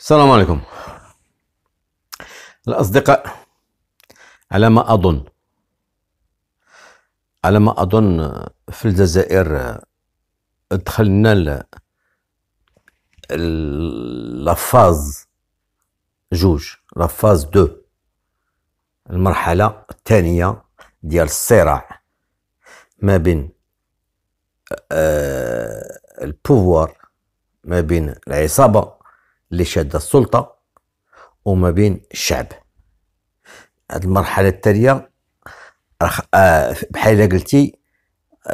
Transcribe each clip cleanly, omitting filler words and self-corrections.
السلام عليكم الأصدقاء. على ما أظن في الجزائر دخلنا لافاز جوج، لافاز دو، المرحلة الثانية ديال الصراع ما بين البوفوار، ما بين العصابة اللي شادة السلطة وما بين الشعب. هاد المرحلة التالية بحال قلتي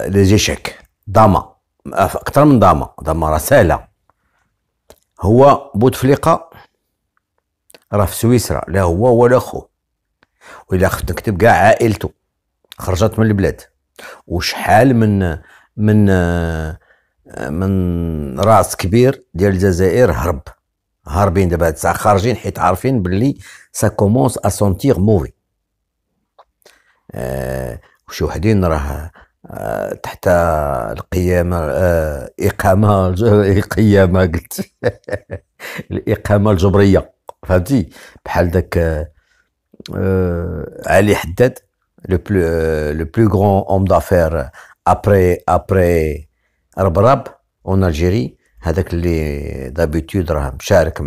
لي جيشيك ضاما، أكثر من ضاما راه ساهلة. هو بوتفليقة راه في سويسرا، لا هو ولا خوه، وإلا خفت نكتب كاع عائلته خرجت من البلاد. وشحال من راس كبير ديال الجزائر هاربين دابا هاد الساعة، خارجين حيت عارفين باللي سا كومونس ا سونتيغ موفي. وشي وحدين راه تحت القيامة، إقامة قلت الإقامة الجبرية، فهمتي؟ بحال داك علي حداد، لو بلو غران اوم دافير ابري ربراب اون الجيري، هذاك اللي دابيتود راه مشارك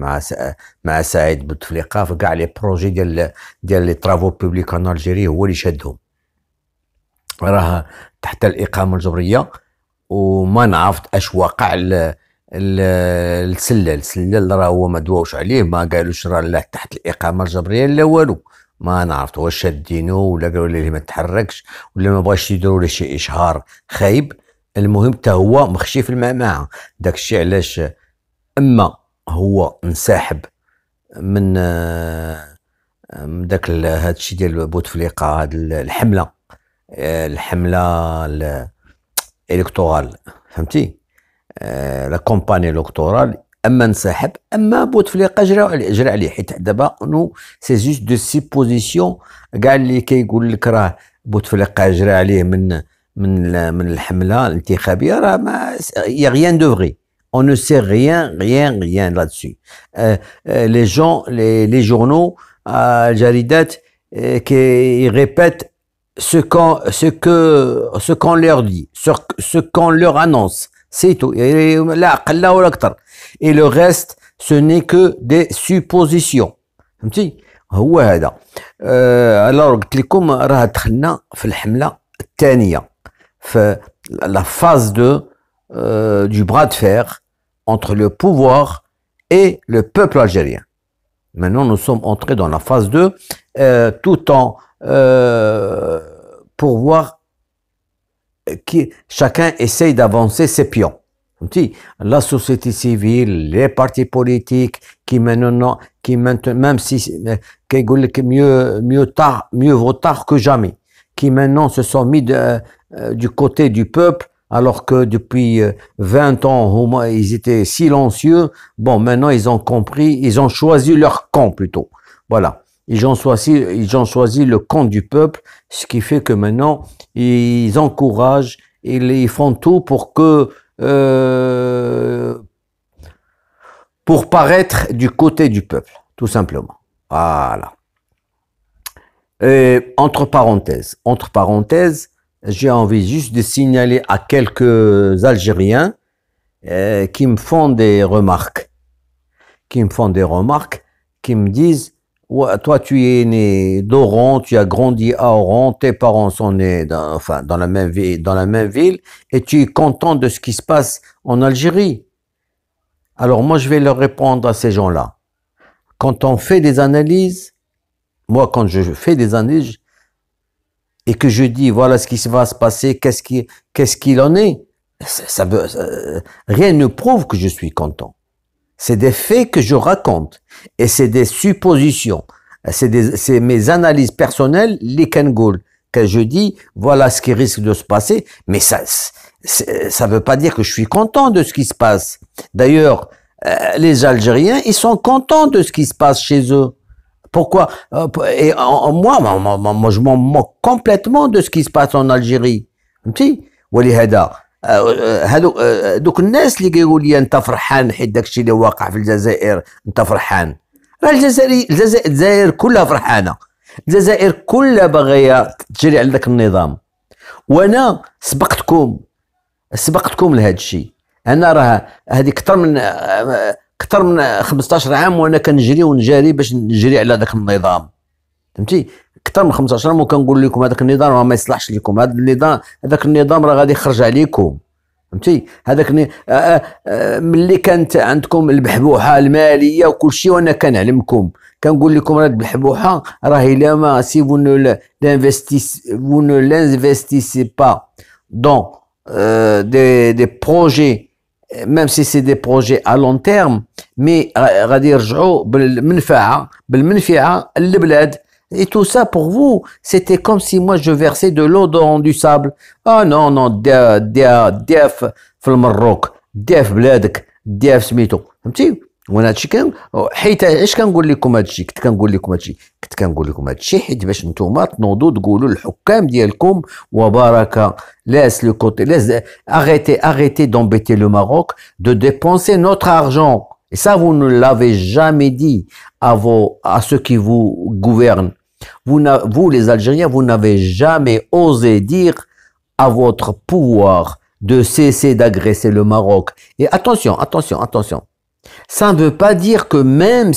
مع سعيد بوتفليقة في كاع لي بروجي ديال لي طرافو بوبليك ان الجيري، هو اللي شادهم. راه تحت الإقامة الجبرية، وما نعرفت اش واقع السلال راه هو ما دواوش عليه، ما قالوش راه لا تحت الإقامة الجبرية لا والو، ما نعرفت واش شادينو ولا قالوا ليه ما تحركش ولا ما بغاش يديروا له شي اشهار خايب. المهم تا هو مخشي في المعمعة، داكشي علاش اما هو انسحب من داك هادشي ديال بوتفليقة، هاد الحملة الالكتورال، فهمتي؟ لا كومباني الكتورال، اما انسحب اما بوتفليقة جرى عليه، حيت دابا نو سي جوست دو سيبوزيسيون. كاع اللي كيقول لك راه بوتفليقة جرى عليه من الحملة الانتخابية، راه ما يا غيان دو فري، on ne sait rien là-dessus. Les gens, les journaux, الجريدات qui répètent ce qu'on leur dit, ce qu'on leur annonce, c'est tout. لا أقل ولا أكثر. Et le reste, ce n'est que des suppositions. فهمتي؟ هو هذا. alors قلت لكم راه دخلنا في الحملة الثانية، في la phase du bras de fer entre le pouvoir et le peuple algérien. Maintenant, nous sommes entrés dans la phase 2, tout en pour voir que chacun essaye d'avancer ses pions. La société civile, les partis politiques qui maintenant, même si mieux vaut tard que jamais, qui maintenant se sont mis du côté du peuple, alors que depuis 20 ans, ils étaient silencieux. Bon, maintenant, ils ont compris, ils ont choisi leur camp plutôt. Voilà. Ils ont choisi le camp du peuple, ce qui fait que maintenant, ils encouragent, ils font tout pour que, pour paraître du côté du peuple, tout simplement. Voilà. Et entre parenthèses, j'ai envie juste de signaler à quelques Algériens qui me font des remarques, qui me disent: ouais, toi tu es né d'Oran, tu as grandi à Oran, tes parents sont nés dans la même ville, et tu es content de ce qui se passe en Algérie. Alors moi je vais leur répondre à ces gens-là. Quand on fait des analyses, moi quand je fais des analyses, et que je dis voilà ce qui va se passer, qu'est-ce qu'il en est, rien ne prouve que je suis content. C'est des faits que je raconte, et c'est des suppositions, c'est mes analyses personnelles, les Kengoul, que je dis voilà ce qui risque de se passer, mais ça veut pas dire que je suis content de ce qui se passe. D'ailleurs, les Algériens, ils sont contents de ce qui se passe chez eux. Pourquoi? Et moi, je m'en moque complètement de ce qui se passe en Algérie. ولهذا هادو دوك الناس اللي كيقول لي انت فرحان حيت داكشي اللي واقع في الجزائر انت فرحان، راه الجزائر كلها فرحانه، الجزائر كلها باغيه تجري على ذاك النظام. وانا سبقتكم لهذا الشيء. انا راه هذه اكثر من 15 عام وانا كنجري ونجاري باش نجري على ذاك النظام، فهمتي؟ اكثر من 15 عام وكنقول لكم هذاك النظام راه ما يصلحش لكم، هذاك النظام راه غادي يخرج عليكم، فهمتي؟ هذاك ملي كانت عندكم البحبوحه الماليه وكل شيء وانا كنعلمكم، كنقول لكم راه البحبوحه راه الا ما سي vous ne l'investissez pas dans des projets, même si c'est des projets à long terme, mais غادي يرجعوا بالمنفعه للبلاد. Et tout ça pour vous, c'était comme si moi je versais de l'eau dans du sable. Ah non, non, دياف في المروك، دياف بلادك، دياف سميتو، فهمتي؟ وانا هادشي كان حيت علاش كنقول لكم هادشي، كنت كنقول لكم هادشي حيت باش نتوما تنوضوا تقولوا للحكام ديالكم وبركه laisse le côté, arrêtez d'embêter le Maroc, de dépenser notre argent. Et ça, vous ne l'avez jamais dit à ceux qui vous gouvernent. Vous, les Algériens, vous n'avez jamais osé dire à votre pouvoir de cesser d'agresser le Maroc. Et attention, ça ne veut pas dire que même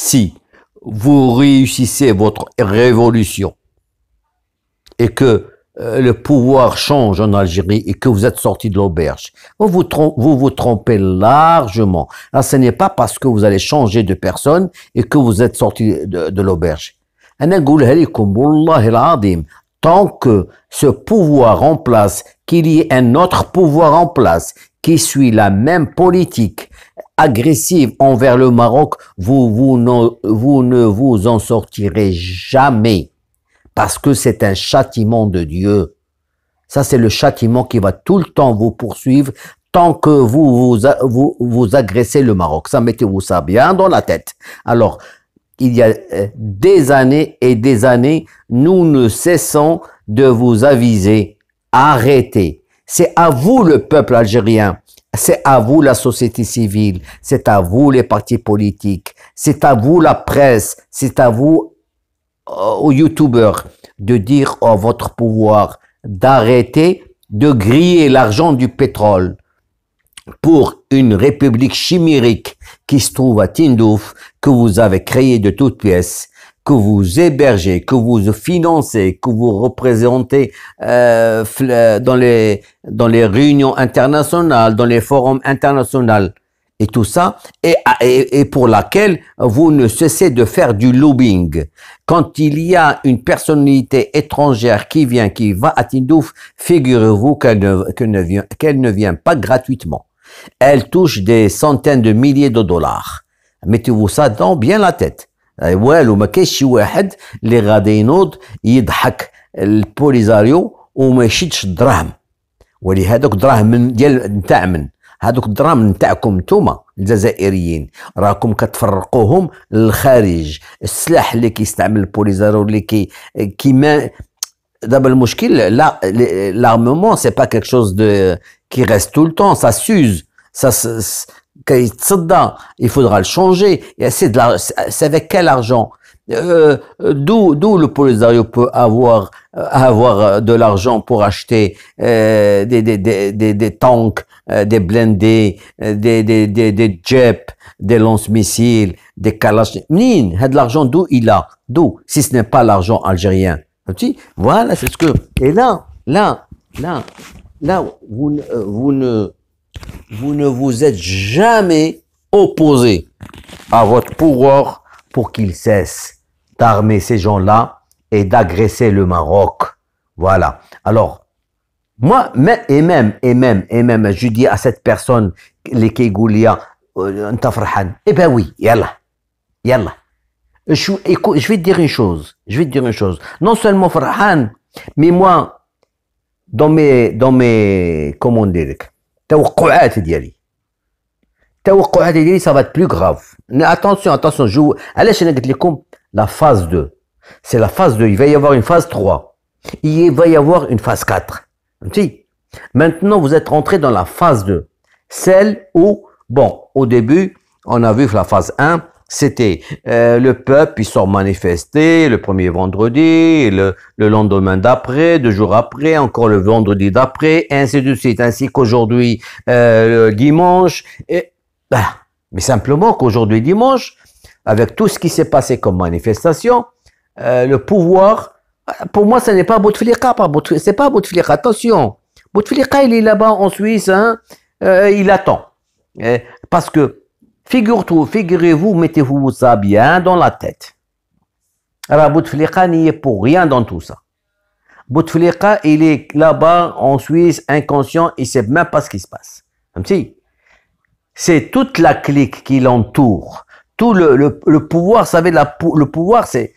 si vous réussissez votre révolution et que le pouvoir change en Algérie et que vous êtes sorti de l'auberge, vous vous trompez largement. Là, ce n'est pas parce que vous allez changer de personne et que vous êtes sorti de l'auberge. Tant que ce pouvoir en place, qu'il y ait un autre pouvoir en place qui suit la même politique agressive envers le Maroc, vous ne vous en sortirez jamais. Parce que c'est un châtiment de Dieu. Ça, c'est le châtiment qui va tout le temps vous poursuivre tant que vous agressez le Maroc. Ça, mettez-vous ça bien dans la tête. Alors, il y a des années et des années, nous ne cessons de vous aviser. Arrêtez. C'est à vous le peuple algérien. C'est à vous la société civile. C'est à vous les partis politiques. C'est à vous la presse. C'est à vous aux youtubeurs de dire à votre pouvoir d'arrêter de griller l'argent du pétrole pour une république chimérique qui se trouve à Tindouf, que vous avez créé de toutes pièces, que vous hébergez, que vous financez, que vous représentez dans les réunions internationales, dans les forums internationaux, et tout ça, et pour laquelle vous ne cessez de faire du lobbying. Quand il y a une personnalité étrangère qui va à Tindouf, figurez-vous qu'elle ne vient pas gratuitement. Elle touche des centaines de milliers de dollars. Mettez-vous ça dans bien la tête. والو ما كاينش شي واحد اللي غادي ينوض يضحك البوليزاريو وما يشدش الدراهم، ولهذوك الدراهم نتاع من هذوك الدراهم نتاعكم نتوما الجزائريين، راكم كتفرقوهم للخارج. السلاح اللي كيستعمل البوليزاريو اللي كي دابا المشكل لا، l'armement c'est pas quelque chose qui reste tout le temps, ça s'use, ça il faudra le changer. Et c'est avec quel argent? D'où le Polisario peut avoir de l'argent pour acheter des tanks, des blindés, des jeeps, des lance-missiles, des kalachnikovs. منين هاد l'argent, d'où il a? D'où, si ce n'est pas l'argent algérien? Voilà, c'est ce que. Et là, vous ne vous êtes jamais opposé à votre pouvoir pour qu'il cesse d'armer ces gens-là et d'agresser le Maroc. Voilà. Alors, moi, et même, je dis à cette personne, les Keigoulia, Anta Farhan, eh ben oui, yallah. Écoute, je vais te dire une chose. Non seulement Farhan, mais moi, dans mes, comment dire, التوقعات ديالي ça va être plus grave. Attention, علاش انا قلت لكم la phase 2, c'est la phase 2, il va y avoir une phase 3, il va y avoir une phase 4. Si. Maintenant, vous êtes rentré dans la phase 2. Celle où, bon, au début, on a vu que la phase 1, c'était le peuple, ils sont manifestés le premier vendredi, le lendemain d'après, 2 jours après, encore le vendredi d'après, et ainsi de suite. Ainsi qu'aujourd'hui, le dimanche. Et, mais simplement qu'aujourd'hui, dimanche, avec tout ce qui s'est passé comme manifestation, le pouvoir, pour moi, ce n'est pas Bouteflika, c'est pas Bouteflika, attention. Bouteflika, il est là-bas en Suisse, hein, il attend. Parce que, figurez-vous, mettez-vous ça bien dans la tête. Alors, Bouteflika n'y est pour rien dans tout ça. Bouteflika, il est là-bas en Suisse, inconscient, il ne sait même pas ce qui se passe. C'est toute la clique qui l'entoure. Tout le pouvoir, vous savez, le pouvoir, c'est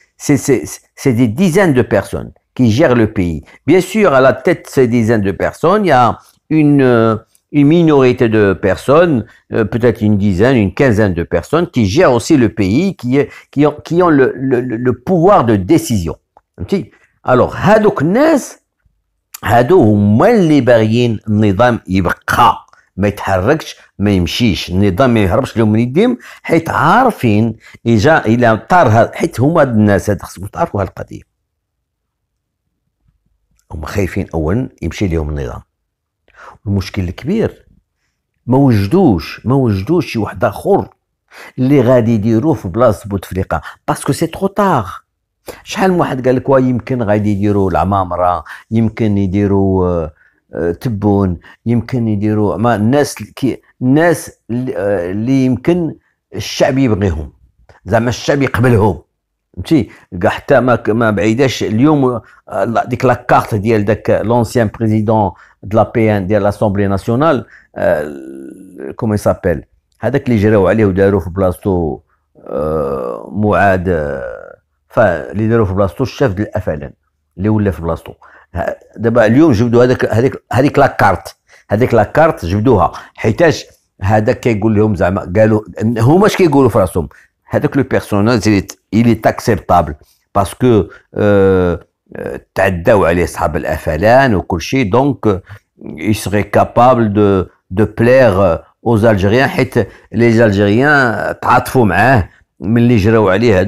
des dizaines de personnes qui gèrent le pays. Bien sûr, à la tête de ces dizaines de personnes, il y a une minorité de personnes, peut-être une dizaine, une quinzaine de personnes qui gèrent aussi le pays, qui ont le pouvoir de décision. Alors, هادوك الناس هادو هما اللي باغيين النظام يبقى ما يتحركش ما يمشيش النظام ما يهربش لهم من يديهم حيت عارفين الى طار حيت هما هاد الناس هاد خصكم تعرفوا هاد القضيه هما خايفين اولا يمشي لهم النظام. المشكل الكبير ما وجدوش شي واحد اخر اللي غادي يديروه في بلاصه بوتفليقه باسكو سي ترو طار. شحال من واحد قال لك يمكن غادي يديروا العمامره، يمكن يديروا تبون، يمكن يديروا ما الناس اللي يمكن الشعب يبغيهم، زعما الشعب يقبلهم. فهمتي؟ حتى ما بعيداش اليوم ديك لاكارت ديال داك لونسيان بريزيدون دو لا بي ان ديال لاسومبلي ناسيونال، كومون سابيل هذاك اللي جراو عليه وداروا في بلاصتو معاد، اللي داروا في بلاصتو الشاف ديال الافلان اللي ولا في بلاصتو. دابا اليوم جبدوا هذيك لاكارت جبدوها حيتاش هذاك كيقول لهم زعما قالوا هما اش كيقولوا في راسهم هذاك لو بيرسوناج il est acceptable باسكو تعداو عليه صحاب الافلان وكل شيء دونك il serait capable de plaire aux Algériens حيت les Algériens تعاطفوا معاه ملي جراو عليه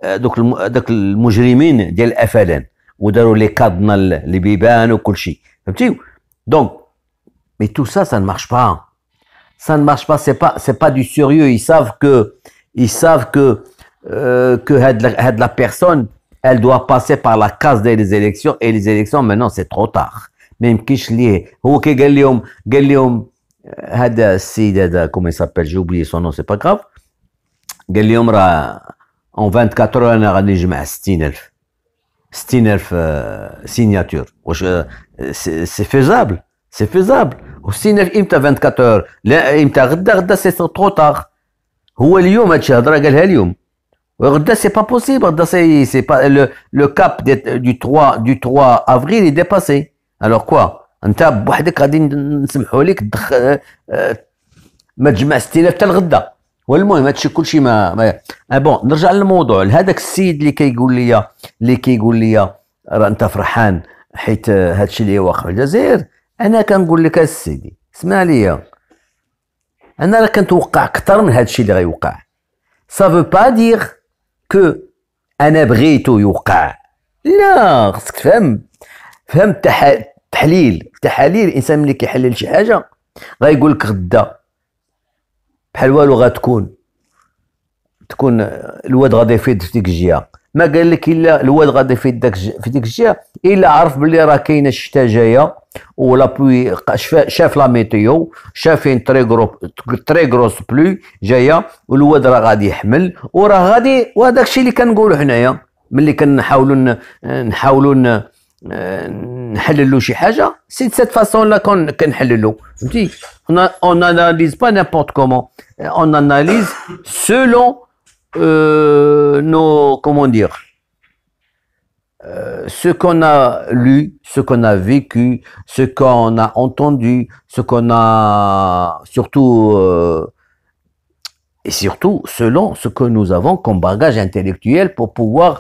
هذوك المجرمين ديال الافلان وداروا لي كادنا اللي بيبان وكل شيء. فهمتي؟ دونك mais tout ça ça ne marche pas. Ça ne marche pas, c'est pas du sérieux. Ils savent que la personne, elle doit passer par la case des élections et les élections maintenant c'est trop tard. Même كيش ليه هو كي قال لهم هذا السيد هذا comment il s'appelle, j'ai oublié son nom, c'est pas grave. قال لهم راه en 24 heures انا غادي نجمع 60,000 سيناتور. واش c'est faisable? C'est faisable. و60,000 امتى 24 heures؟ لا امتى غدا سي ترو طار. هو اليوم هادشي هضره قالها اليوم وغدا سي با بوسيبل. غدا سي با لو كاب du 3 avril est dépassé. alors quoi انت بوحدك غادي نسمحوا لك ما تجمع 60,000 حتى الغدا. والمهم هادشي كلشي ما بون. نرجع للموضوع. هذاك السيد اللي كيقول لي راه انت فرحان حيت هادشي اللي واقع في الجزائر. انا كنقول لك السيدي اسمع ليا، انا راه كنتوقع اكثر من هادشي اللي غيوقع. ça veut pas dire que انا بغيتو يوقع، لا خصك تفهم التحليل الانسان ملي كيحلل شي حاجه غيقول لك غدا بحال والو غتكون الواد غادي يفيض في ديك الجهه. ما قال لك الا الواد غادي يفيض في ديك الجهه الا عرف بلي راه كاينه الشتا جايه ولا بلوي، شاف لا ميتيو، شافين تري غروس بلوي جايه والواد راه غادي يحمل وراه غادي. وهذاك الشيء اللي كنقولوا حنايا ملي كنحاولوا نحللوا شي حاجه. سي سيت فاصون لا كنحللوا. فهمتي؟ on analyse pas n'importe comment, on analyse selon nos, comment dire, ce qu'on a lu, ce qu'on a vécu, ce qu'on a entendu, ce qu'on a surtout et surtout selon ce que nous avons comme bagage intellectuel pour pouvoir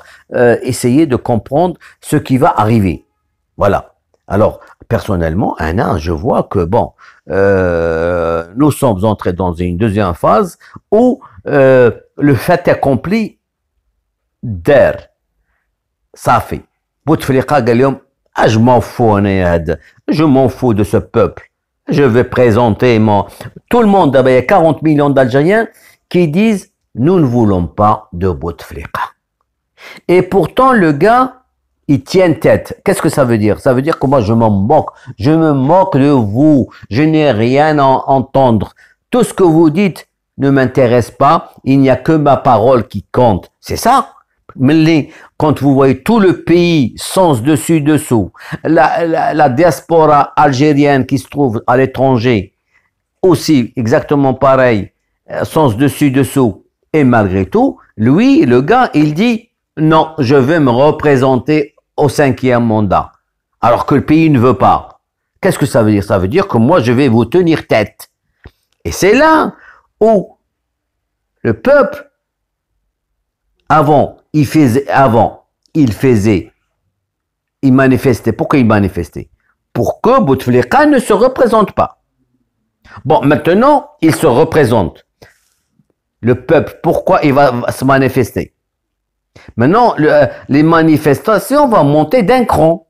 essayer de comprendre ce qui va arriver. Voilà. Alors, personnellement, je vois que, bon, nous sommes entrés dans une deuxième phase où le fait accompli d'air, ça fait. Bouteflika قال لهم je m'en fous je m'en fous de ce peuple. Je vais présenter tout le monde, il y a 40 millions d'Algériens qui disent nous ne voulons pas de Bouteflika. Et pourtant le gars il tient tête. Qu'est-ce que ça veut dire? Ça veut dire que moi je m'en moque. Je me moque de vous. Je n'ai rien à entendre. Tout ce que vous dites ne m'intéresse pas. Il n'y a que ma parole qui compte. C'est ça. Mais quand vous voyez tout le pays sens dessus dessous, la diaspora algérienne qui se trouve à l'étranger aussi exactement pareil, sens dessus dessous, et malgré tout, lui, le gars, il dit non, je vais me représenter au 5e mandat, alors que le pays ne veut pas. Qu'est-ce que ça veut dire? Ça veut dire que moi, je vais vous tenir tête. Et c'est là où le peuple, il manifestait. Pourquoi il manifestait? Pour que Bouteflika ne se représente pas. Bon, maintenant, il se représente. Le peuple, pourquoi il va se manifester? Maintenant, les manifestations vont monter d'un cran.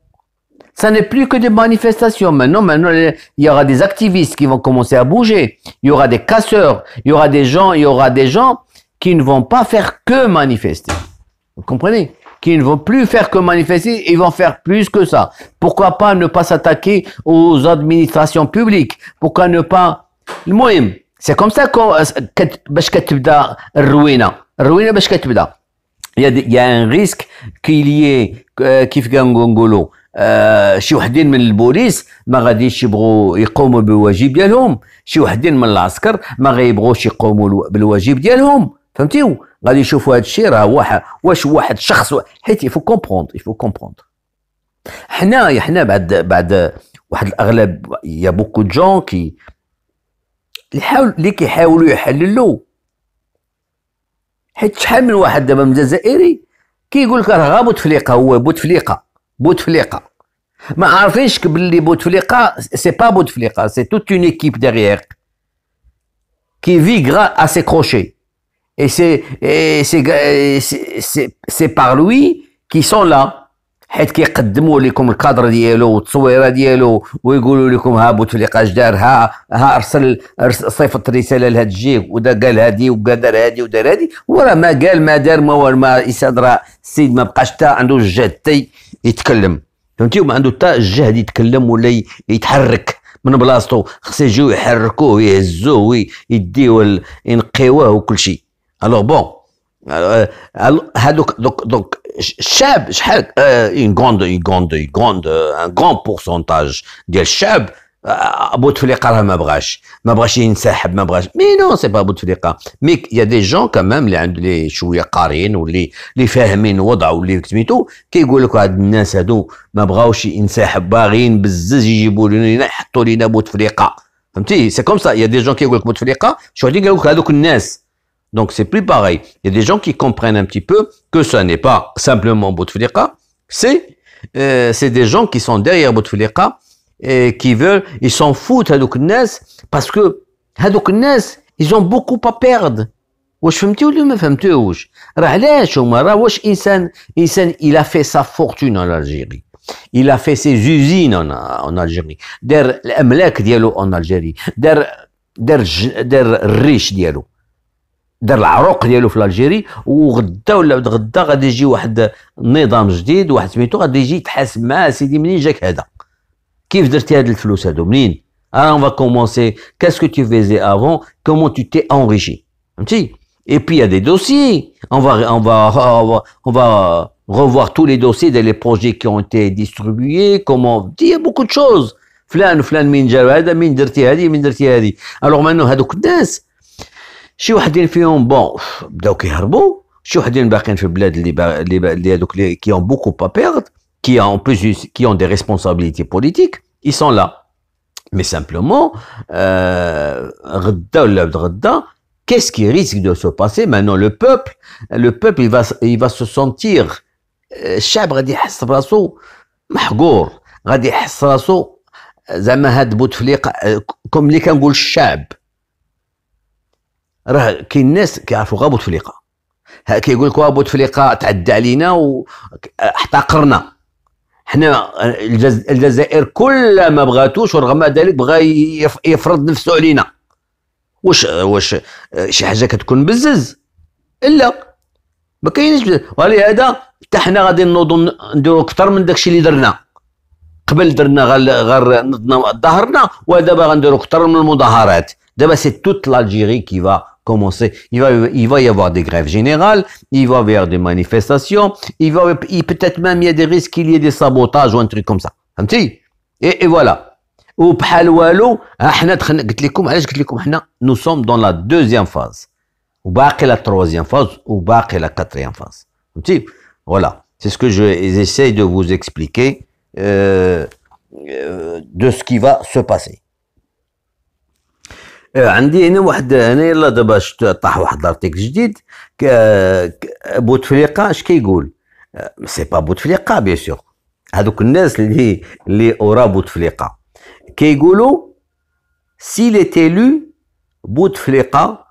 Ça n'est plus que des manifestations. Maintenant, il y aura des activistes qui vont commencer à bouger. Il y aura des casseurs. Il y aura des gens qui ne vont pas faire que manifester. Vous comprenez? Qui ne vont plus faire que manifester, ils vont faire plus que ça. Pourquoi pas ne pas s'attaquer aux administrations publiques? Pourquoi ne pas... C'est comme ça باش كتبدا الروينه باش كتبدا. Il y a un risque qu'il y ait كيف كنقولوا شي وحدين من البوليس ما غاديش يبغوا يقوموا بالواجب ديالهم، شي وحدين من العسكر ما غيبغوش يقوموا بالواجب ديالهم. فهمتيو؟ غادي يشوفوا هذا الشيء راه واحد شخص، حيت يفو كومبروندر. حنا بعد واحد الاغلب يا بوكو دو جون اللي كيحاولوا يحللوا. حيت شحال من واحد دابا من الجزائري كيقول لك راه بوتفليقه، هو بوتفليقه ما عارفينش باللي بوتفليقه سي با بوتفليقه، سي توت اون ايكيب ديغيير qui vit grâce à ses crochets. Et c'est par lui qu'ils sont là. حيت كيقدموا لكم الكادر ديالو والتصويره ديالو ويقولوا لكم ها بوتفليقه اش دار، ها ارسل صيفط رساله لهاد الجيك ودا قال هادي وقدر هادي ودار هادي، وراه ما قال ما دار ما يساد، راه السيد ما بقاش حتى عنده الجهد حتى يتكلم. فهمتي؟ ما عنده حتى الجهد يتكلم ولا يتحرك من بلاصتو. خص يجيو يحركوه يهزوه ويديوه ينقيوه وكل شيء. الوغ بون هادوك دوك الشعب شحال ان غراند بورسونتاج ديال الشعب بوتفليقه راه ما بغاش ينسحب، ما بغاش. مي نو سي با بوتفليقه، مي يا دي جون كمام اللي عند لي شويه قارين واللي فاهمين الوضع واللي سميتو كيقول لك هاد الناس هادو ما بغاوش ينسحب، باغيين بزاف يجيبوا لنا يحطوا لنا بوتفليقه. فهمتي؟ سي كوم سا. يا دي جون كيقول لك بوتفليقه، شو غادي يقول لك هادوك الناس. Donc c'est plus pareil. Il y a des gens qui comprennent un petit peu que ça n'est pas simplement Bouteflika, c'est des gens qui sont derrière Bouteflika et qui veulent, ils s'en foutent Hadouk Nes parce que Hadouk Nes, ils ont beaucoup à perdre. واش فهمتي ولا ما فهمتوش؟ راه علاش هما راه واش انسان il a fait sa fortune en Algérie. Il a fait ses usines en Algérie. دار الاملاك ديالو en Algérie. دار الريش ديالو. دار العروق ديالو في الجيري، وغدا ولا غدا غادي يجي واحد النظام جديد، واحد سميتو غادي يجي يتحاسب معاه. سيدي منين جاك هذا؟ كيف درتي هاد الفلوس هادو منين؟ on va commencer. Qu'est-ce que tu faisais avant? Comment tu t'es enrichi? فهمتي؟ Et puis il y a des dossiers. On va revoir tous les dossiers des projets qui ont été distribués. Comment? Il y a beaucoup de choses. فلان مين جا هذا، مين درتي هذه، مين درتي هذه. alors maintenant هادوك الناس شي وحدين فيهم بون بداو كيهربوا، شي وحدين باقيين في البلاد اللي هذوك qui ont beaucoup à perdre, qui en plus qui ont des responsabilités politiques, ils sont là. Mais simplement غدا ولا غدا qu'est-ce qui risque de se passer maintenant? Le peuple il va se sentir الشعب غادي يحس براسو محقور. غادي يحس راسو زعما هاد بوتفليقه كوم اللي كنقول الشعب. راه كاين ناس كيعرفوا غير بوتفليقه، كيقول لك بوتفليقه تعدى علينا واحتقرنا. حنا الجزائر كل ما بغاتوش ورغم ذلك بغى يفرض نفسه علينا. واش شي حاجه كتكون بزز؟ لا، ما كاينش. ولهذا حتى حنا غادي نوضوا نديروا اكثر من داكشي اللي درنا. قبل درنا غير نضنا ظهرنا، ودابا غنديروا اكثر من المظاهرات. دابا سي توت l'Algérie qui va commencer. Il va y avoir des grèves générales, il va y avoir des manifestations, peut-être même il y a des risques qu'il y ait des sabotages ou un truc comme ça. فهمتي؟ et voilà. وبحال والو حنا قلت لكم علاش قلت لكم حنا nous sommes dans la deuxième phase. وباقي la troisième phase وباقي la quatrième phase. فهمتي؟ Voilà. C'est ce que j'essaie de vous expliquer de ce qui va se passer. عندي هنا واحد، انا يلا دابا طاح واحد الارتيكل جديد. بوتفليقه اش كيقول؟ سي با بوتفليقه بيان سور، هذوك الناس اللي اورا بوتفليقه كيقولوا s'il est élu بوتفليقه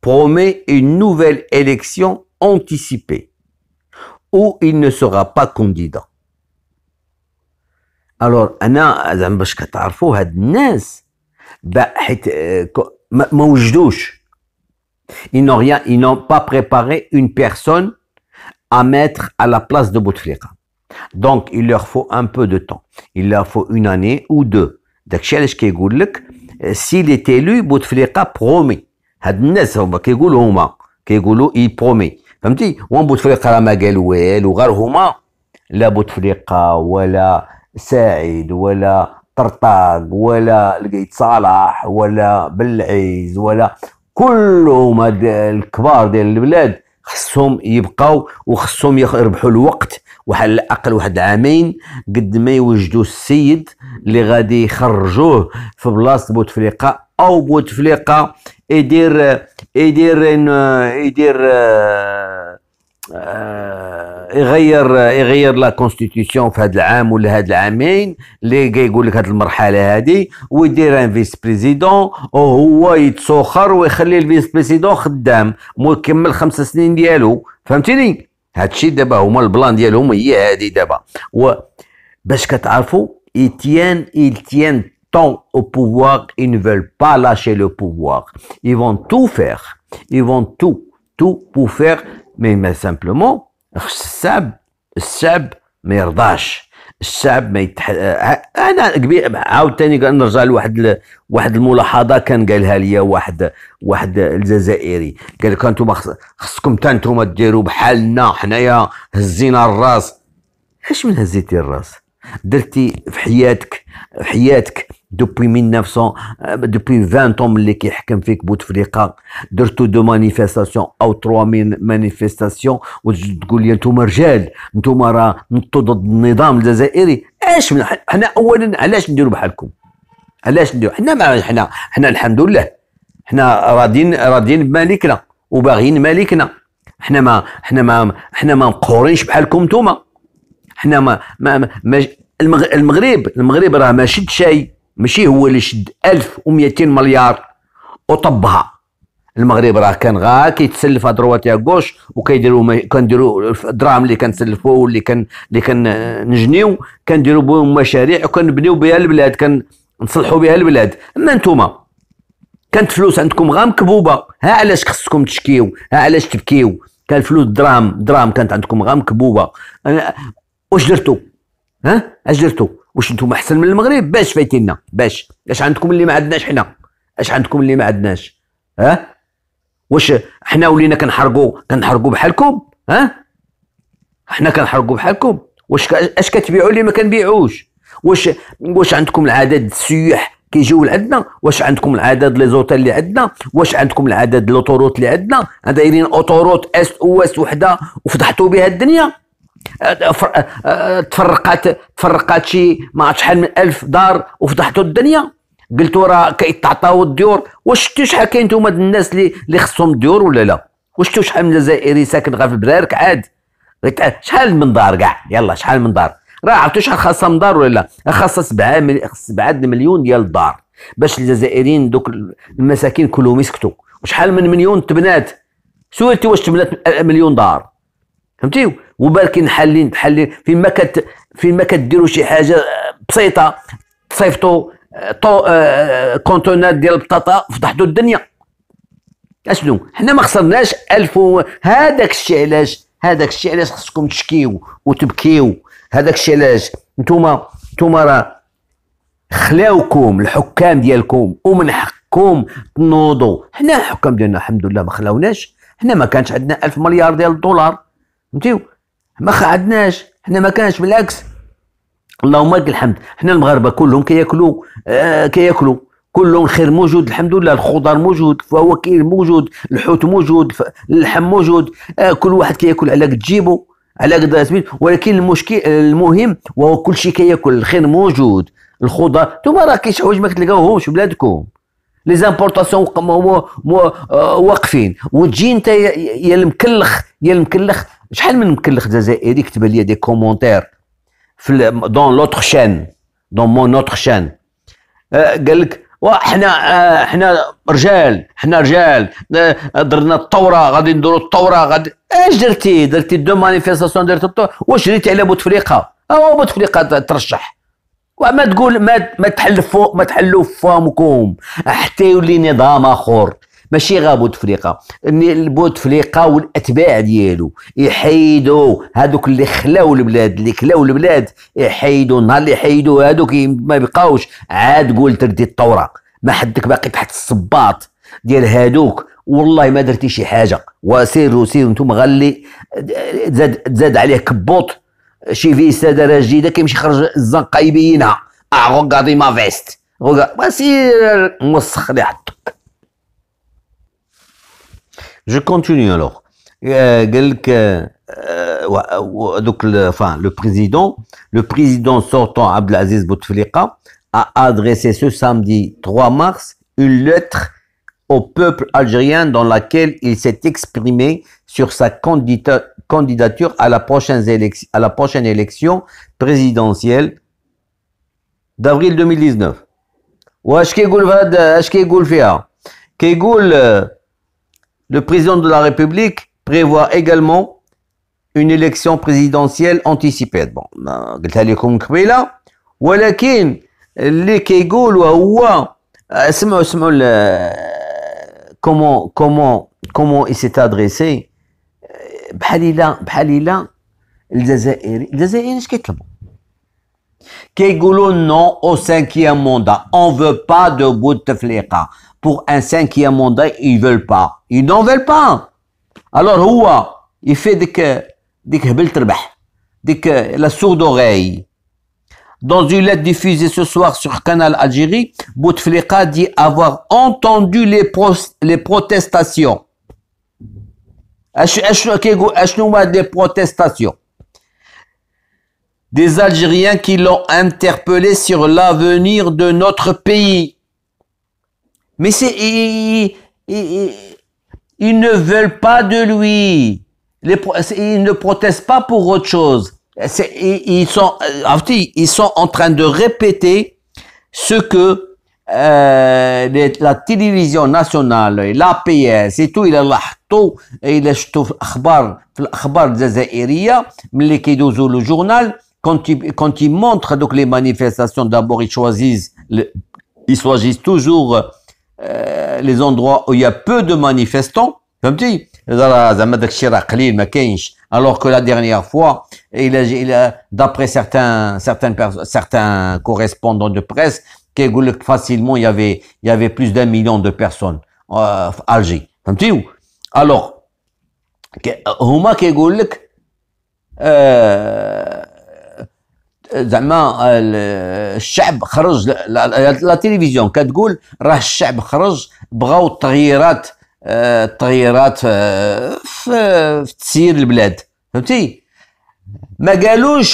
promet une nouvelle élection anticipée où il ne sera pas candidat. الور انا زعما باش كتعرفوا هاد الناس حيت ما وجدوش. ils n'ont pas préparé une personne à mettre à la place de Bouteflika. Donc il leur faut un peu de temps, il leur faut une année ou deux. داكشي علاش كيقول لك s'il est élu Bouteflika promet. هاد الناس هما كيقولوا il promet. فهمتي؟ وان بوتفليقه راه ما قال والو، غير هما لا بوتفليقه ولا سعيد ولا طرطاق ولا لقيت صالح ولا بالعيز ولا كلهم هاد الكبار ديال البلاد خصهم يبقاو وخصهم يربحوا الوقت وعلى الاقل واحد عامين قد ما يوجدوا السيد اللي غادي يخرجوه في بلاصه بوتفليقه، او بوتفليقه يدير يغير لا كونستيتيسيون في هذا العام ولا هاد العامين اللي كيقول لك هاد المرحله هادي، ويدير ان فيس بريزيدون وهو يتسوخر ويخلي الفيس بريزيدون خدام ويكمل 5 سنين ديالو. فهمتيني؟ هادشي دابا هما البلان ديالهم هي هادي دابا. وباش كتعرفوا ils tiennent tant au pouvoir, ils ne veulent pas lâcher le pouvoir. Ils vont tout faire. Ils vont tout pour faire. mais simplement الشعب ما يرضاش. الشعب ما انا عاوتاني نرجع لواحد الملاحظه كان قالها لي واحد الجزائري، قال لك انتم خصكم حتى نتوما ديروا بحالنا حنايا هزينا الراس. اش من هزيتي الراس؟ درتي في حياتك دوبوي 1900 دوبوي 20 طوم اللي كيحكم فيك بوتفليقه درتو 2 مانيفيستاسيون او 3 مانيفيستاسيون وتقول لي انتوما رجال، انتوما راه نطوا ضد النظام الجزائري. اش من حنا اولا علاش نديروا بحالكم؟ علاش نديروا حنا الحمد لله حنا راضيين بمالكنا وباغيين مالكنا. حنا ما مقهورينش بحالكم نتوما. حنا ما المغرب راه ما شد شيء، ماشي هو اللي شد 1200 مليار وطبها. المغرب راه كان غا كيتسلف ادروات يا غوش كنديروا الدراهم اللي كنسلفوا واللي كنجنيو كنديروا بهم مشاريع وكنبنيو بها البلاد، كنصلحوا بها البلاد. اما نتوما كانت فلوس عندكم غا مكبوبه. ها علاش خصكم تشكيو، ها علاش تبكيو. كان فلوس دراهم كانت عندكم غا مكبوبه. واش درتو؟ اش درتو؟ واش نتوما احسن من المغرب؟ باش فايتينا؟ باش اش عندكم اللي ما عندناش حنا؟ اش عندكم اللي ما عندناش؟ واش حنا ولينا كنحرقوا بحالكم؟ حنا كنحرقوا بحالكم؟ واش اش كتبيعوا اللي ما كنبيعوش؟ واش عندكم العدد السياح كيجيو لعندنا؟ واش عندكم العدد لي زوتيل اللي عندنا؟ واش عندكم العدد لوطوروت اللي عندنا؟ دايرين اوطوروت اس او اس وحده وفتحتوا بها الدنيا. تفرقات شي ما عرفت شحال من 1000 دار وفتحتوا الدنيا. قلتوا راه كيتعطاو الديور. واش شفتوا شحال كاين نتوما الناس اللي خصهم الديور ولا لا؟ واش شفتوا شحال من جزائري ساكن غير في البرارك عاد؟ شحال من دار كاع؟ يلا شحال من دار؟ راه عرفتوا شحال خاصها من دار ولا لا؟ خاصها 7 مليون ديال الدار باش الجزائريين دوك المساكين كلهم يسكتوا. وشحال من مليون تبنات، سولتي واش تبنات مليون دار، فهمتي؟ وبالكين حالين فين ما كديروا شي حاجه بسيطه تصيفطوا كونتونات ديال البطاطا فتحتوا الدنيا. اشنو حنا ما خسرناش 1000 هذاك الشيء علاش خصكم تشكيو وتبكيو. هذاك الشيء علاش نتوما راه خلاوكم الحكام ديالكم ومن حقكم تنوضوا. حنا الحكام ديالنا الحمد لله ما خلاوناش، حنا ما كانش عندنا 1000 مليار ديال الدولار، فهمتيو؟ ما عندناش، حنا ما كانش، بالعكس اللهم لك الحمد. حنا المغاربه كلهم كياكلوا كلهم خير موجود الحمد لله. الخضر موجود، الفواكه موجود، الحوت موجود، اللحم موجود، كل واحد كياكل على قد جيبو على قد سميت. ولكن المشكل المهم وهو كل شيء كياكل، الخير موجود، الخضر. نتوما راه كاين شي حوايج ما كتلقاوهمش في بلادكم، لي زامبورطاسيون واقفين، وتجي انت يا المكلخ. شحال من مكلخ جزائري كتب لي دي كومونتير في دون لوتر شان، دون مون اوتر شان، قال لك حنا رجال درنا الثوره، غادي نديروا الثوره، غادي اش درتي دو مانيفيستاسيون، درت الثوره. واش درتي على بوتفليقه؟ بوتفليقه ترشح، وما تقول ما تحلوا فمكم حتى يولي نظام اخر، ماشي غير بوتفليقه. بوتفليقه والاتباع ديالو يحيدوا هذوك اللي كلاو البلاد، يحيدوا. نهار اللي يحيدوا هذوك ما بقاوش عاد قول تردي الثوره. ما حدك باقي تحت الصباط ديال هذوك، والله ما درتي شي حاجه. وسيروا نتوما غالي زاد عليه كبوط شي فيسا دارها جديده كيمشي يخرج الزنقه يبينها. غوغادي ما فيست سير موسخ لي حطك. Je continue alors. Le président sortant Abdelaziz Bouteflika a adressé ce samedi 3 mars une lettre au peuple algérien dans laquelle il s'est exprimé sur sa candidature à la prochaine élection présidentielle d'avril 2019. واش كيقول فيها؟ كيقول le président de la République prévoit également une élection présidentielle anticipée. Bon, قلتها لكم قبيله، ولكن اللي كيقولوا هو اسمعوا comment il s'est adressé. بحال الجزائريين اش كيطلبوا؟ كيقولوا non au 5e mandat. On veut pas de Bouteflika. Pour un 5e mandat, ils veulent pas. Ils n'en veulent pas. Alors هو يفي ديك هبل تربح، ديك la sourde oreille. Dans une lettre diffusée ce soir sur Canal Algérie, Bouteflika dit avoir entendu les protestations. اشنو هما des protestations des Algériens qui l'ont interpellé sur l'avenir de notre pays. Mais ils ne veulent pas de lui. Ils ne protestent pas pour autre chose. Ils sont en train de répéter ce que la télévision nationale, l'APS et tout, il شفتوا في الأخبار الجزائرية ملي كيدوزوا le journal. Quand ils montrent donc les manifestations, d'abord ils choisissent toujours les endroits où il y a peu de manifestants. فهمتي؟ زعما داك الشيء راه قليل ما كاينش. Alors que la dernière fois, d'après certains correspondants de presse, كيقول لك facilement il y avait plus d'1 million de personnes في Alger. فهمتيو؟ Alors هما كيقول لك زعما الشعب خرج، لا تلفزيون كتقول راه الشعب خرج بغاو التغييرات في تسيير البلاد. فهمتي؟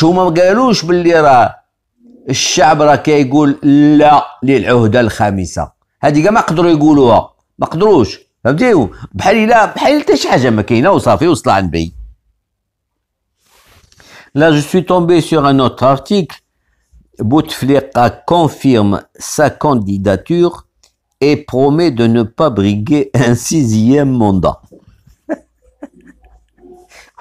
هما ما قالوش باللي راه الشعب راه كيقول لا للعهده الخامسه. هذه كاع ما قدروا يقولوها، ما قدروش. فهمتيو؟ بحال حتى شي حاجه ما كاينه وصافي وصل عن بي. Là, je suis tombé sur un autre article. Bouteflika confirme sa candidature et promet de ne pas briguer un sixième mandat.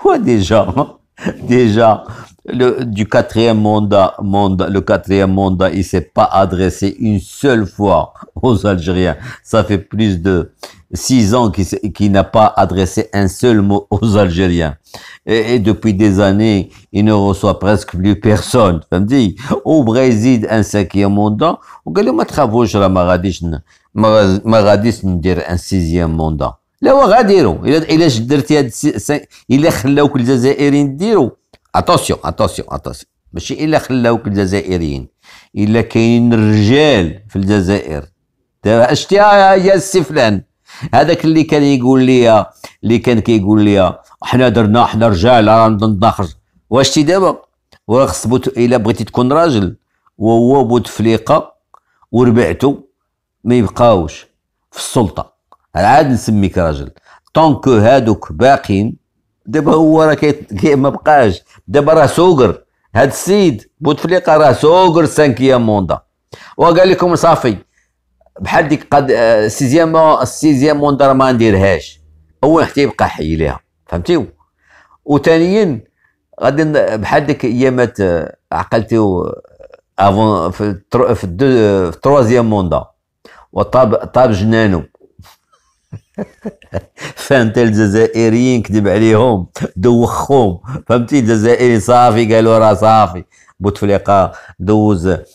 Ouais, déjà, du quatrième le quatrième mandat, il s'est pas adressé une seule fois aux Algériens. Ça fait plus de 6 ans qu'il n'a pas adressé un seul mot aux Algériens. Et depuis des années, il ne reçoit presque plus personne. فهمتي؟ وبغى يزيد un cinquième mandat وقال له ما تخافوش راه ما غاديش ندير un sixième mandat. لا هو غاديرو الا درتي هاد الا خلاوك الجزائريين ديروا اتونسيون ماشي الا خلاوك الجزائريين الا كاين رجال في الجزائر شتيها يا السي فلان هذاك اللي كان يقول لي كيقول لي حنا رجال راه نخرج واش تي دابا وخص الا بغيتي تكون راجل وهو بوتفليقه وربعتو ما يبقاوش في السلطه عاد نسميك راجل طونكو هادوك باقين دابا هو راه ما بقاش دابا راه سوقر هاد السيد بوتفليقه راه سوقر سانكيام موندا وقال لكم صافي بحال ديك قد السيزيام موندا راه ما نديرهاش هو حتى يبقى حي ليها فهمتيو وثانيا غادي بحال ديك ايامات عقلتيو افون في التروازيام موندا وطاب جنانو فهمت الجزائريين كذب عليهم دوخهم فهمتي الجزائريين صافي قالوا راه صافي بوتفليقه دوز 2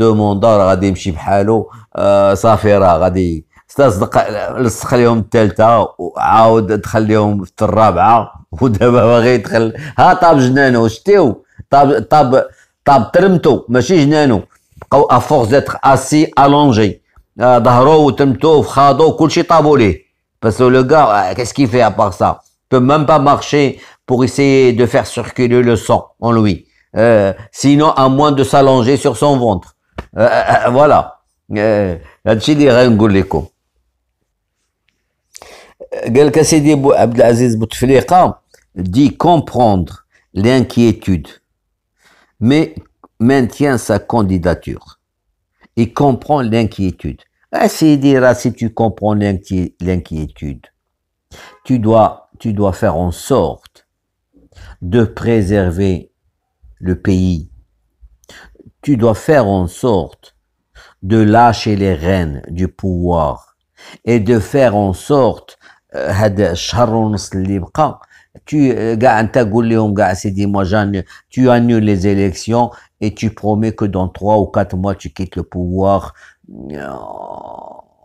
موندا راه غادي يمشي بحالو صافي راه غادي تصدق لصق لهم الثالثه وعاود دخل لهم في الرابعه ودابا باغي يدخل ها طاب جنانو شتيو طاب ترمتو ماشي جنانو بقاو افورس ديتر اسي الونجي ظهرو وترمتو فخاضو كلشي طابو ليه. Parce que le gars, qu'est-ce qu'il fait à part ça? Il peut même pas marcher pour essayer de faire circuler le sang en lui. Sinon, à moins de s'allonger sur son ventre. Voilà. هادشي اللي غنقول لكم. قال لك سيدي عبد العزيز بوتفليقة dit comprendre l'inquiétude, mais maintient sa candidature. Il comprend l'inquiétude. Ah, Sidi, si tu comprends l'inquiétude, tu dois faire en sorte de préserver le pays. Tu dois faire en sorte de lâcher les rênes du pouvoir et de faire en sorte هذا الشهر ونص اللي بقى كاع انت قول لهم كاع سيدي tu annules les élections et tu promets que dans 3 ou 4 mois tu quittes le pouvoir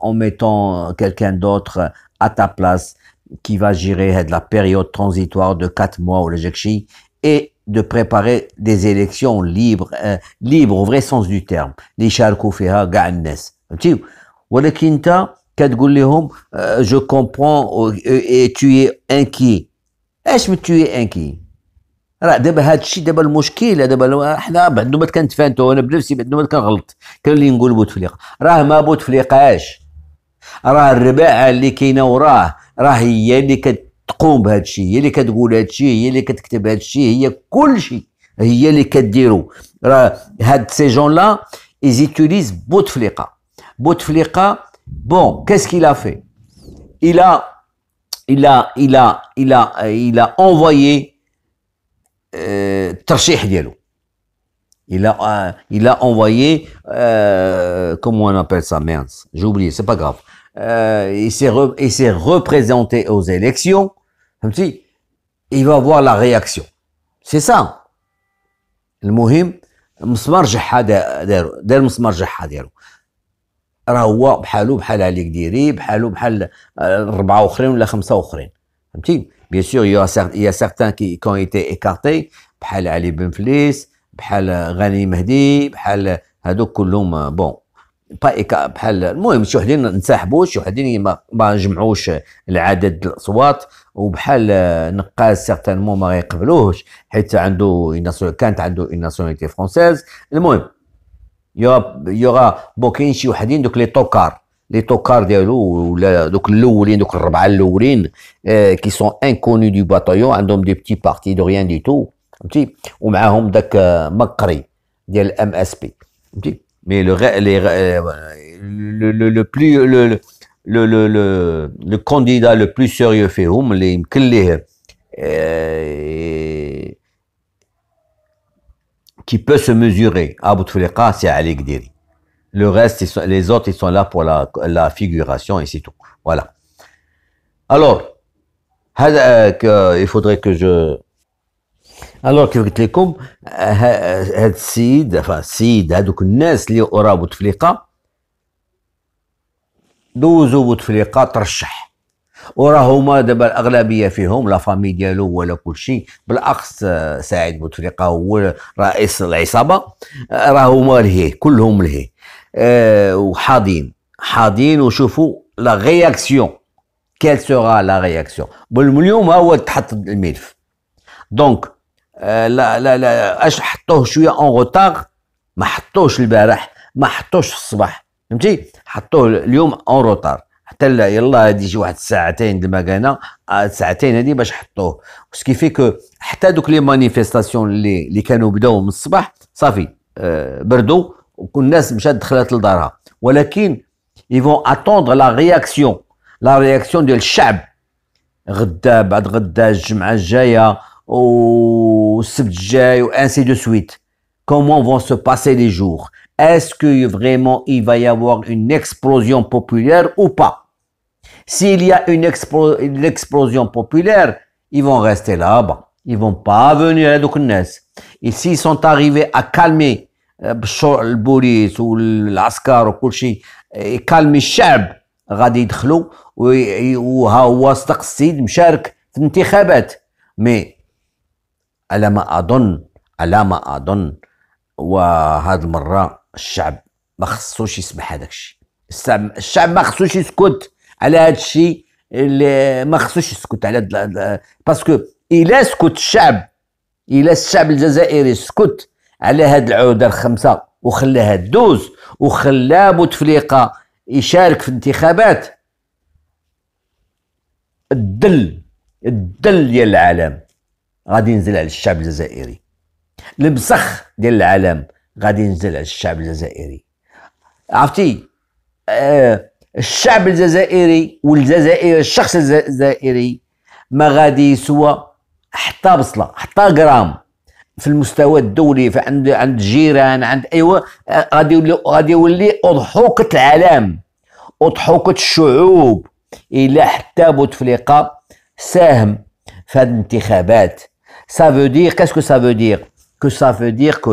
en mettant quelqu'un d'autre à ta place qui va gérer la période transitoire de 4 mois ou et de préparer des élections libres au vrai sens du terme اللي يشاركوا فيها كاع الناس فهمتي ولكن انت كتقول لهم je comprends et tu es inquiet اش tu es inquiet راه دابا هاد الشيء دابا المشكل دابا حنا بعد ما كنتفانتو انا بنفسي بعد ما كنغلط كان اللي نقول بوتفليقه راه ما بوتفليقاش راه الرباعه اللي كاينه وراه راه هي اللي كتقوم بهذا الشيء هي اللي كتقول هذا الشيء هي اللي كتكتب هذا الشيء هي كل شيء هي اللي كديرو راه هاد سي جون لا ils utilisent Bouteflika bon qu'est-ce qu'il a fait il a envoyé الترشيح ديالو il a envoyé comment on appelle ça merde j'ai oublié c'est pas grave il s'est représenté aux élections فهمتي il va voir la réaction c'est ça المهم مسمار جحا دار مسمار جحا ديالو راه هو بحالو بحال علي كديري بحال 4 اخرين ولا 5 اخرين فهمتي bien sûr il y a certains qui ont été écartés بحال علي بن فليس بحال غني مهدي بحال هادوك كلهم بون با بحال المهم شي وحدين انسحبوا شي وحدين ما جمعوش العدد الاصوات وبحال نقاز سيغتانمون ما غيقبلوهش حيت كانت عنده ناسيوناليتي فرونسيز المهم يورا بون كاين شي وحدين دوك لي توكار ديالو ولا دوك الاولين دوك 4 الاولين كي سون انكوني دو باتايون عندهم دي بتي بارتي دو ريان دي تو فهمتي، ومعاهم داك مقري ديال الام اس بي، فهمتي. مي لو بلو لو كانديدا لو بلو سيريو فيهم اللي يمكن ليه qui peut se mesurer à Bouteflika, c'est Ali Gdiri. Le reste, les autres, ils sont là pour la figuration et c'est tout. Voilà. Alors, il faudrait que je... Alors, كيف قلت لكم هاد السيد، السيد هادوك الناس اللي ورا بوتفليقه دوزو بوتفليقه ترشح، وراه هما دابا الاغلبيه فيهم لا فامي ديالو ولا كلشي، بالاخص سعيد بوتفليقه هو رئيس العصابه، راه هما لهيه كلهم لهيه وحاضين وشوفوا لا رياكسيون، كيل سورا لا رياكسيون. اليوم هو تحط الملف دونك لا اش حطوه شويه اون روتار، ما حطوش البارح، ما حطوش في الصباح، فهمتي، حطوه اليوم اون روتار، حتى يلا هادي شي واحد ساعتين المكانه، ساعتين هادي باش حطوه، سكيفي كو حتى دوك لي مانيفيستاسيون اللي كانوا بداو من الصباح صافي بردوا وكل الناس مشات دخلت لدارها، ولكن يفون اتوندر لا رياكسيون ديال الشعب غدا بعد غدا الجمعه الجايه والسبت الجاي و ainsi de suite. Comment vont se passer les jours? Est-ce que vraiment il va y avoir une explosion populaire ou pas? S'il y a une explosion populaire, ils vont rester là-bas. Ils vont pas venir à Douknes. Et s'ils sont arrivés à calmer le police ou l'askar ou كل شيء calmer الشعب غادي يدخلوا وها هو صدق السيد مشارك في الانتخابات. مي على ما اظن وهاد المره الشعب ما خصوش يسمح هذاك الشيء، الشعب ما خصوش يسكت على هذا الشيء، اللي ما خصوش يسكت على باسكو الا سكت الشعب، الا الشعب الجزائري سكت على هاد العوده الخمسه وخلاها دوز وخلا بوتفليقه يشارك في الانتخابات، الدل ديال العالم غادي ينزل على الشعب الجزائري، المسخ ديال العالم غادي ينزل على الشعب الجزائري. عرفتي الشعب الجزائري والجزائر، الشخص الجزائري ما غادي يسوى حتى بصله حتى غرام في المستوى الدولي، عند الجيران، عند ايوا غادي يولي اضحوكه العالم، اضحوكه الشعوب، الى حتى بوتفليقه ساهم في هذه الانتخابات. Ça veut dire, qu'est-ce que ça veut dire? Que ça veut dire que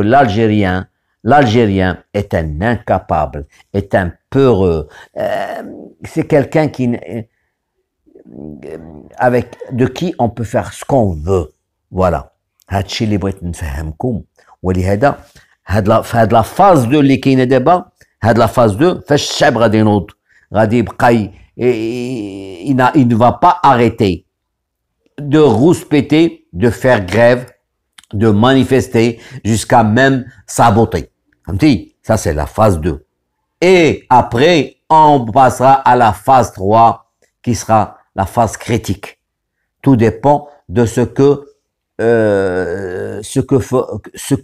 l'Algérien est un incapable, est un peureux. C'est quelqu'un de qui on peut faire ce qu'on veut. Voilà. هادشي اللي بغيت نفهمكم. ولهذا في هاد لا فاز 2 اللي كاينه دابا، هاد لا فاز 2 فاش الشعب غادي ينوض، غادي يبقى il ne va pas arrêter de rouspéter, de faire grève, de manifester, jusqu'à même saboter. Ça, c'est la phase 2. Et après, on passera à la phase 3, qui sera la phase critique. Tout dépend de ce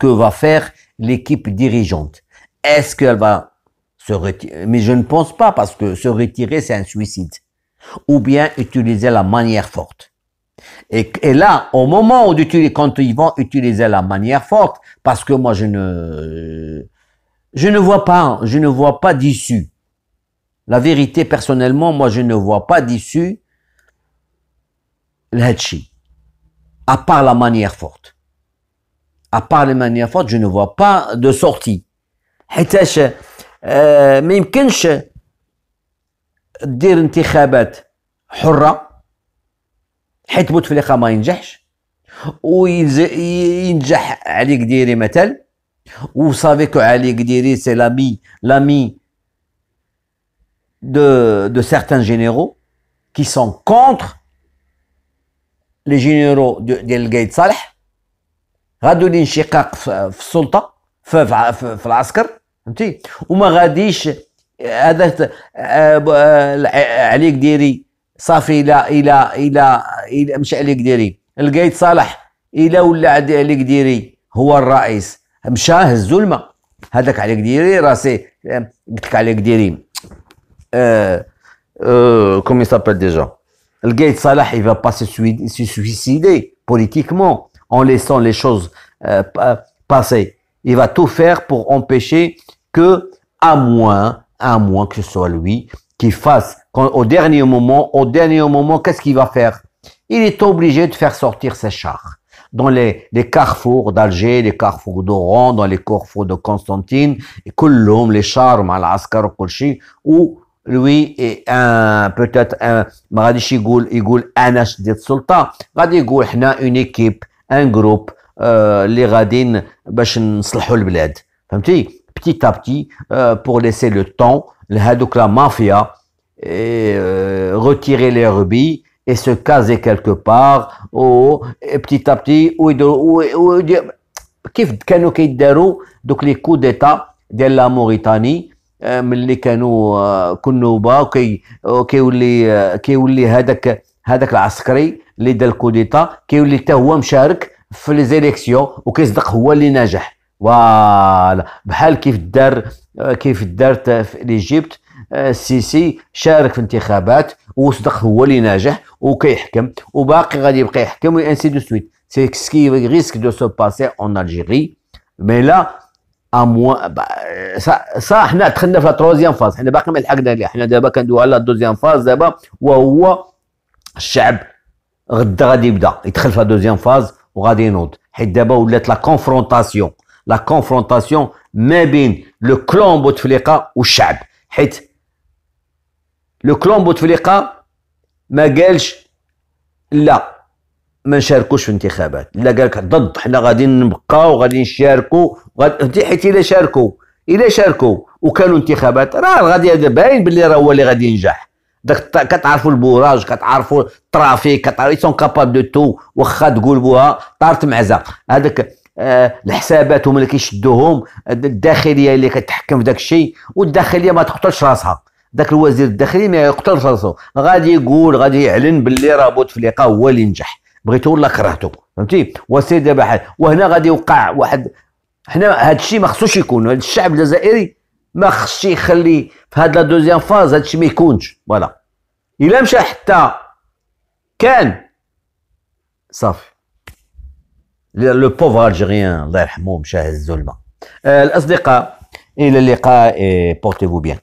que va faire l'équipe dirigeante. Est-ce qu'elle va se retirer? Mais je ne pense pas, parce que se retirer, c'est un suicide. Ou bien utiliser la manière forte. Et là, au moment où quand ils vont utiliser la manière forte, parce que moi je ne vois pas d'issue. La vérité, personnellement, moi je ne vois pas d'issue là-dessus. À part la manière forte. À part les manières fortes, je ne vois pas de sortie. حيتاش ما يمكنش دير انتخابات حرة حيت بوتفليقه ما ينجحش وينجح علي قديري مثلا، وصافي كو علي قديري سي l'ami de certains généraux qui sont contre les généraux ديال قايد صالح، غادو الانشقاق في السلطه في العسكر، فهمتي، وما غاديش هذا علي قديري صافي الى مش علي قديري القايد صالح الا ولا علي قديري هو الرئيس مشى هزو الماء. هذاك علي قديري راسي قلت لك علي قديري comment il s'appelle déjà le Gaïd Salah, il va pas se suicider politiquement en laissant les choses passer. Il va tout faire pour empêcher que, à moins que ce soit lui qui fasse, au dernier moment, qu'est-ce qu'il va faire? Il est obligé de faire sortir ses chars. Dans les carrefours d'Alger, les carrefours d'Oran, dans les carrefours de Constantine, et كلهم les chars مع العسكر وكل شيء. Ou lui est peut-être ما غاديش يقول انا شديت السلطه، غادي يقول حنا اون ايكيب ان جروب اللي غاديين باش نصلحوا البلاد. فهمتي؟ بتي ا بتي pour laisser le temps لهذوك لا مافيا retirer les rubis et se caser quelque part ou petit à petit كيف كانوا كيداروا دوك لي كو ديتا ديال لا موريتاني ملي كانوا كنوبه كيولي هذاك العسكري اللي دار الكوديتا كيولي حتى هو مشارك في لي زيليكسيون وكيصدق هو اللي ناجح. فوالا بحال كيف دارت في ليجيبت السيسي شارك في انتخابات وصدق هو اللي ناجح وكيحكم وباقي غادي يبقى يحكم وانسي دو سويت. سي سكي ريسك دو سو باسي اون الجيري. مي لا صح حنا دخلنا في لا تروزيام فاز، حنا باقي ما لحقنا ليها، حنا دابا كندويو على لا دوزيام فاز دابا، وهو الشعب غدا غادي يبدا يدخل في لا دوزيام فاز وغادي ينوض، حيت دابا ولات لا كونفرونطاسيون ما بين لو كلون بوتفليقه والشعب، حيت لو كلون بوتفليقه ما قالش لا ما نشاركوش في الانتخابات، لا قال لك ضد حنا غادي نبقاو وغادي نشاركوا حيت الا شاركوا وكانوا انتخابات راه غادي باين باللي راه هو اللي غادي ينجح. داك كتعرفوا البوراج، كتعرفوا الترافيك، كتعرفوا سون كاباب دو تو، واخا تقول بوها طارت معزه. هذاك الحسابات هما اللي كيشدوهم، الداخليه اللي كتحكم في داك الشيء، والداخليه ما تقتلش راسها، داك الوزير الداخلي ما يقتلش راسو، غادي يعلن باللي راه بوتفليقه هو اللي نجح، بغيتو ولا كرهتو. فهمتي؟ وسير دابا حال وهنا غادي يوقع واحد. حنا هذا الشيء ما خصوش يكون، هذا الشعب الجزائري ما خصش يخلي في هاد لا دوزيام فاز هذا الشيء ما يكونش. فوالا الا مشى حتى كان صافي لو بوفر الجيريان الله يرحمه مشى هزو الماء. الاصدقاء الى اللقاء، بورتيفو بيان.